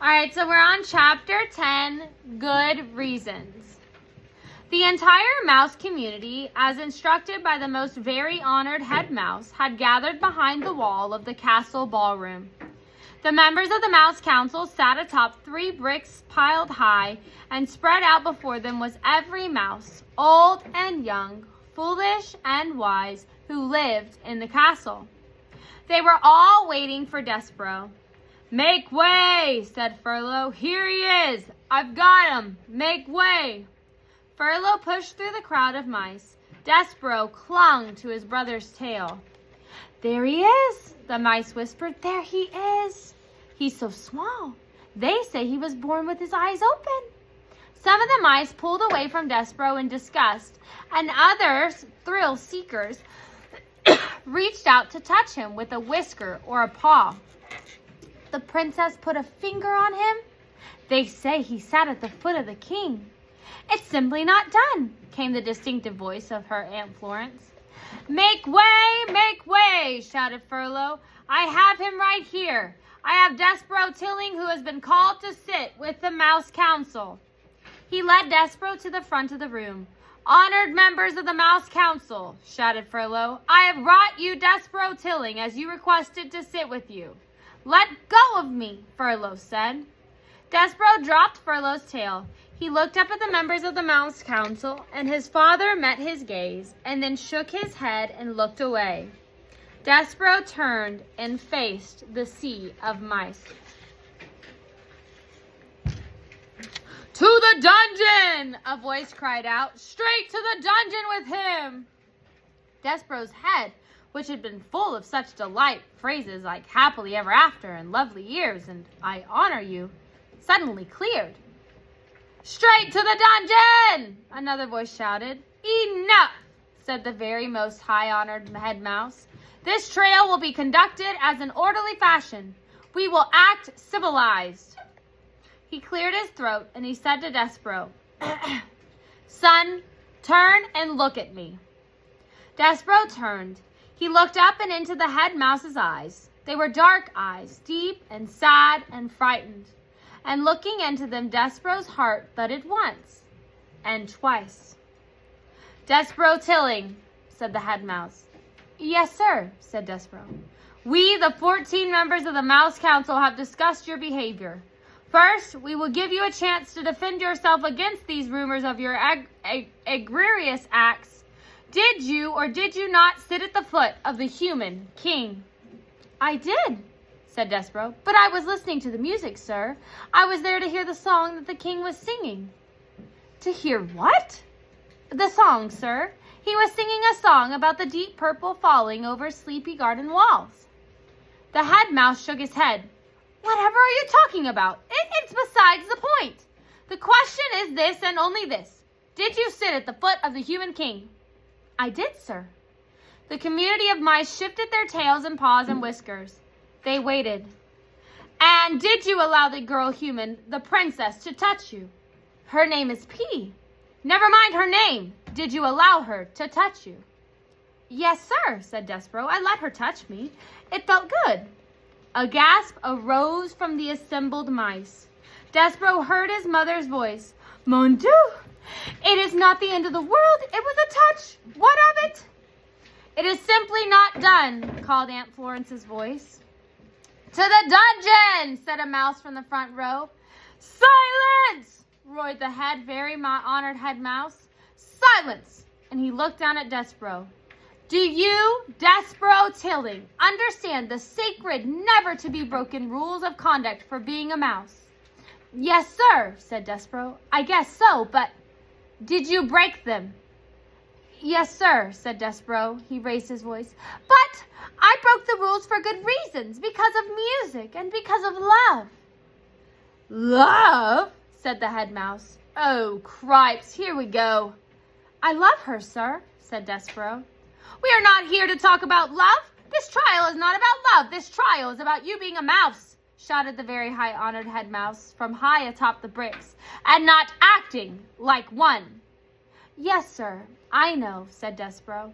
All right, so we're on chapter 10, Good Reasons. The entire mouse community, as instructed by the most very honored head mouse, had gathered behind the wall of the castle ballroom. The members of the Mouse Council sat atop 3 bricks piled high, and spread out before them was every mouse, old and young, foolish and wise, who lived in the castle. They were all waiting for Despereaux. "Make way," said Furlough. "Here he is. I've got him. Make way." Furlough pushed through the crowd of mice. Despereaux clung to his brother's tail. "There he is," the mice whispered. "There he is. He's so small. They say he was born with his eyes open." Some of the mice pulled away from Despereaux in disgust, and others, thrill seekers, reached out to touch him with a whisker or a paw. The princess put a finger on him. "They say he sat at the foot of the king." "It's simply not done," came the distinctive voice of her Aunt Florence. Make way, shouted Furlough. "I have him right here. I have Despereaux Tilling, who has been called to sit with the Mouse Council." He led Despereaux to the front of the room. "Honored members of the Mouse Council," shouted Furlough, "I have brought you Despereaux Tilling, as you requested, to sit with you." "Let go of me," Furlough said. Despereaux dropped Furlough's tail. He looked up at the members of the Mouse Council, and his father met his gaze, and then shook his head and looked away. Despereaux turned and faced the sea of mice. "To the dungeon!" a voice cried out. "Straight to the dungeon with him!" Despereaux's head, which had been full of such delight, phrases like happily ever after and lovely years and I honor you, suddenly cleared. "Straight to the dungeon!" another voice shouted. "Enough!" said the very most high-honored head mouse. "This trail will be conducted as an orderly fashion. We will act civilized." He cleared his throat and he said to Despereaux, "Son, turn and look at me." Despereaux turned. He looked up and into the head mouse's eyes. They were dark eyes, deep and sad and frightened. And looking into them, Despereaux's heart thudded once and twice. "Despereaux Tilling," said the head mouse. "Yes, sir," said Despereaux. "We, the 14 members of the Mouse Council, have discussed your behavior. First, we will give you a chance to defend yourself against these rumors of your egregious acts. Did you or did you not sit at the foot of the human king?" "I did," said Despereaux, "but I was listening to the music, sir. I was there to hear the song that the king was singing." "To hear what?" "The song, sir. He was singing a song about the deep purple falling over sleepy garden walls." The head mouse shook his head. "Whatever are you talking about? It's besides the point. The question is this and only this. Did you sit at the foot of the human king?" "I did, sir." The community of mice shifted their tails and paws and whiskers. They waited. "And did you allow the girl human, the princess, to touch you?" "Her name is P." "Never mind her name. Did you allow her to touch you?" "Yes, sir," said Despereaux. "I let her touch me. It felt good." A gasp arose from the assembled mice. Despereaux heard his mother's voice. "Mon Dieu! It is not the end of the world. It was a touch. What of it?" "It is simply not done," called Aunt Florence's voice. "To the dungeon!" said a mouse from the front row. "Silence!" roared the very honored head mouse. "Silence!" And he looked down at Despereaux. "Do you, Despereaux Tilling, understand the sacred, never-to-be-broken rules of conduct for being a mouse?" "Yes, sir," said Despereaux. "I guess so, but—" "Did you break them?" "Yes, sir," said Despereaux. He raised his voice. "But I broke the rules for good reasons, because of music and because of love." "Love?" said the head mouse. "Oh, cripes, here we go." "I love her, sir," said Despereaux. "We are not here to talk about love. This trial is not about love. This trial is about you being a mouse," shouted the very high-honored head mouse from high atop the bricks, "and not acting like one." "Yes, sir, I know," said Despereaux.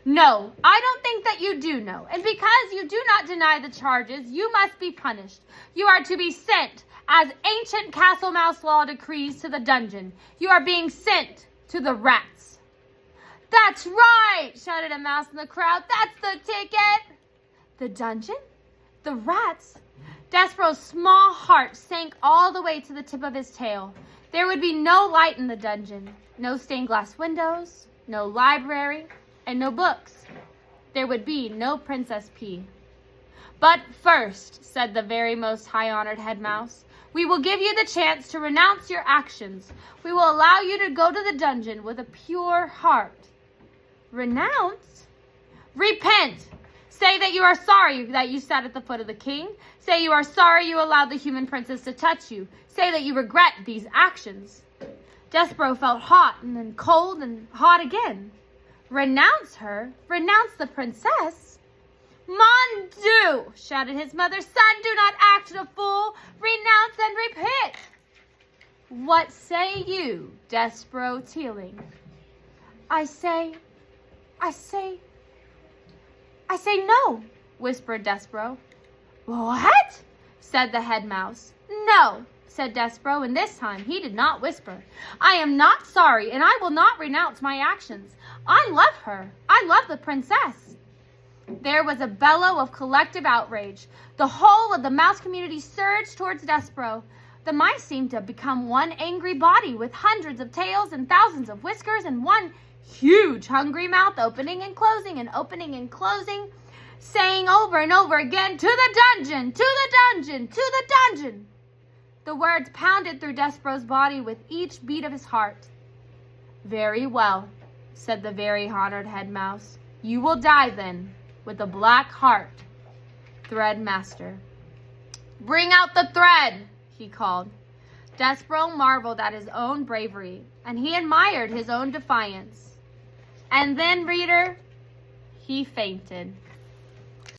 "No, I don't think that you do know. And because you do not deny the charges, you must be punished. You are to be sent As ancient castle mouse law decrees to the dungeon, you are being sent to the rats. That's right, shouted a mouse in the crowd. That's the ticket. The dungeon? The rats? Despereaux's small heart sank all the way to the tip of his tail. There would be no light in the dungeon, no stained glass windows, no library, and no books. There would be no Princess P. But first, said the very most high-honored head mouse, we will give you the chance to renounce your actions. We will allow you to go to the dungeon with a pure heart. Renounce? Repent! Say that you are sorry that you sat at the foot of the king. Say you are sorry you allowed the human princess to touch you. Say that you regret these actions. Despereaux felt hot and then cold and hot again. Renounce her? Renounce the princess? Mon Dieu, shouted his mother. Son, do not act a fool. Renounce and repent. What say you, Despereaux Teeling? I say no, whispered Despereaux. What? Said the head mouse. No, said Despereaux, and this time he did not whisper. I am not sorry, and I will not renounce my actions. I love her. I love the princess. There was a bellow of collective outrage. The whole of the mouse community surged towards Despereaux. The mice seemed to become one angry body with hundreds of tails and thousands of whiskers and one huge hungry mouth opening and closing and opening and closing, saying over and over again, to the dungeon, to the dungeon, to the dungeon. The words pounded through Despereaux's body with each beat of his heart. Very well, said the very honored head mouse. You will die then, with a black heart, Thread Master. Bring out the thread, he called. Despereaux marveled at his own bravery, and he admired his own defiance. And then, reader, he fainted.